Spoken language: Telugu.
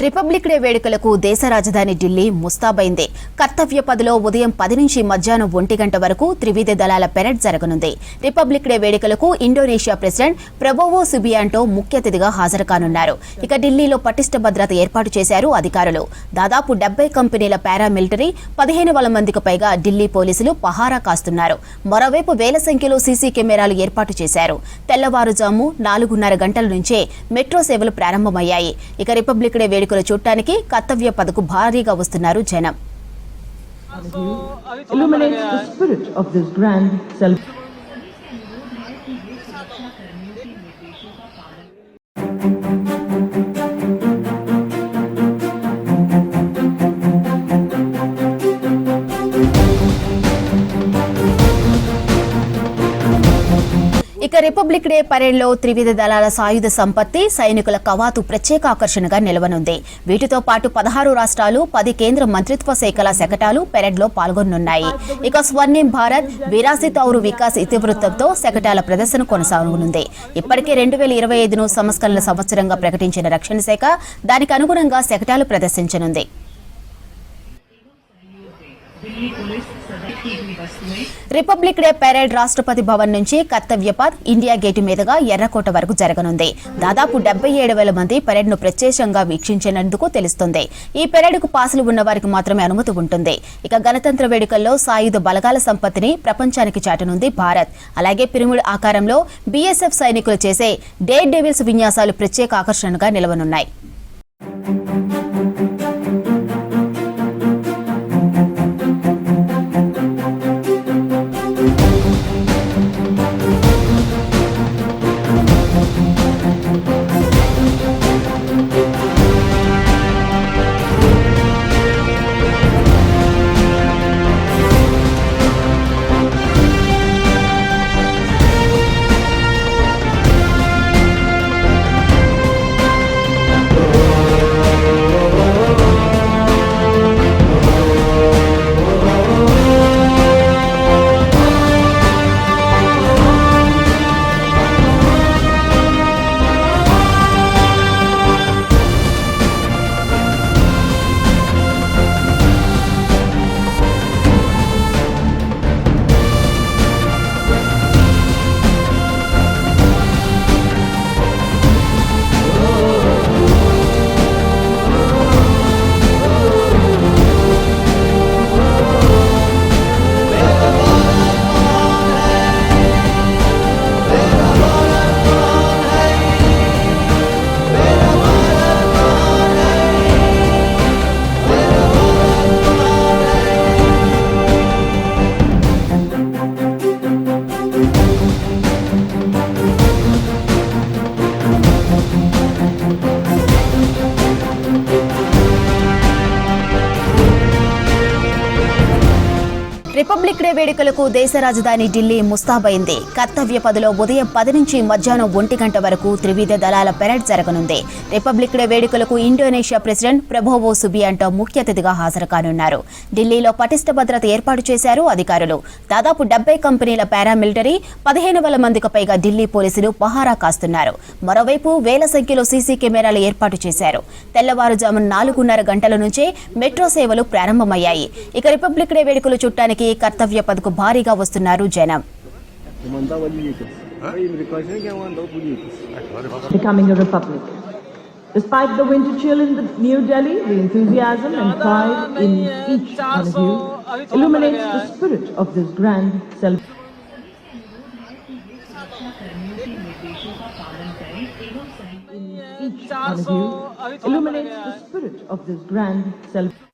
రిపబ్లిక్ డే వేడుకలకు దేశ రాజధాని ఢిల్లీ ముస్తాబైంది. కర్తవ్య పథలో ఉదయం 10 నుంచి మధ్యాహ్నం 1 గంట వరకు త్రివిధ దళాల పెరేడ్ జరగనుంది. రిపబ్లిక్ డే వేడుకలకు ఇండోనేషియా ప్రెసిడెంట్ ప్రబోవో సుబియాంటో ముఖ్య అతిథిగా హాజరు కానున్నారు. ఇక ఢిల్లీలో పటిష్ట భద్రత ఏర్పాటు చేశారు అధికారులు. దాదాపు 70 కంపెనీల పారామిలిటరీ 15,000 మందికి పైగా ఢిల్లీ పోలీసులు పహారా కాస్తున్నారు. మరోవైపు వేల సంఖ్యలో సీసీ కెమెరాలు ఏర్పాటు చేశారు. తెల్లవారుజాము 4:30 గంటల నుంచే మెట్రో సేవలు ప్రారంభమయ్యాయి. ఇక రిపబ్లిక్ డే వేడుకలు చూడటానికి కర్తవ్య పథకు భారీగా వస్తున్నారు జనం. Illuminates the spirit of this grand celebration. ఇక రిపబ్లిక్ డే పరేడ్లో త్రివిధ దళాల సాయుధ సంపత్తి, సైనికుల కవాతు ప్రత్యేక ఆకర్షణగా నిలవనుంది. వీటితో పాటు 16 రాష్ట్రాలు, 10 కేంద్ర మంత్రిత్వ శాఖల శకటాలు పెరేడ్లో పాల్గొనున్నాయి. ఇక స్వర్ణిం భారత్ విరాసిత్ ఔర్ వికాస్ ఇతివృత్తంతో శకటాల ప్రదర్శన కొనసాగనుంది. ఇప్పటికే 2025ను సంస్కరణల సంవత్సరంగా ప్రకటించిన రక్షణ శాఖ దానికి అనుగుణంగా శకటాలు ప్రదర్శించనుంది. Republic day parade Rashtrapati Bhavan నుంచి కర్తవ్య పథ్, ఇండియా గేటు మీదుగా ఎర్రకోట వరకు జరగనుంది. దాదాపు 77,000 మంది పెరేడ్ ను ప్రత్యక్షంగా వీక్షించినందుకు తెలుస్తుంది. ఈ పెరేడ్ కు పాసులు ఉన్న వారికి మాత్రమే అనుమతి ఉంటుంది. ఇక గణతంత్ర వేడుకల్లో సాయుధ బలగాల సంపత్తిని ప్రపంచానికి చాటనుంది భారత్. అలాగే పిరమిడ్ ఆకారంలో బీఎస్ఎఫ్ సైనికులు చేసే డేర్ డెవిల్స్ విన్యాసాలు ప్రత్యేక ఆకర్షణగా నిలవనున్నాయి. రిపబ్లిక్ డే వేడుకలకు దేశ రాజధాని ఢిల్లీ ముస్తాబైంది. కర్తవ్య పథలో ఉదయం 10 నుంచి మధ్యాహ్నం 1 గంట వరకు త్రివిధ దళాల పెరేడ్ జరగనుంది. రిపబ్లిక్ డే వేడుకలకు ఇండోనేషియా ప్రెసిడెంట్ ప్రబోవో సుబియాంటో ముఖ్య అతిథిగా హాజరు కానున్నారు. ఢిల్లీలో పటిష్ట భద్రత ఏర్పాటు చేశారు అధికారులు. దాదాపు 70 కంపెనీల పారామిలిటరీ 15,000 మందికి పైగా ఢిల్లీ పోలీసులు పహారా కాస్తున్నారు. మరోవైపు వేల సంఖ్యలో సీసీ కెమెరాలు ఏర్పాటు చేశారు. తెల్లవారుజామున 4:30 గంటల నుంచే మెట్రో సేవలు ప్రారంభమయ్యాయి. ఇక రిపబ్లిక్ డే వేడుకలు చూడటానికి కర్తవ్య పథకు భారీగా వస్తున్నారు జనం. Becoming a republic. Despite the winter chill in the New Delhi, the enthusiasm and pride in each one of you illuminates the spirit of this grand celebration. Illuminates the spirit of this grand celebration.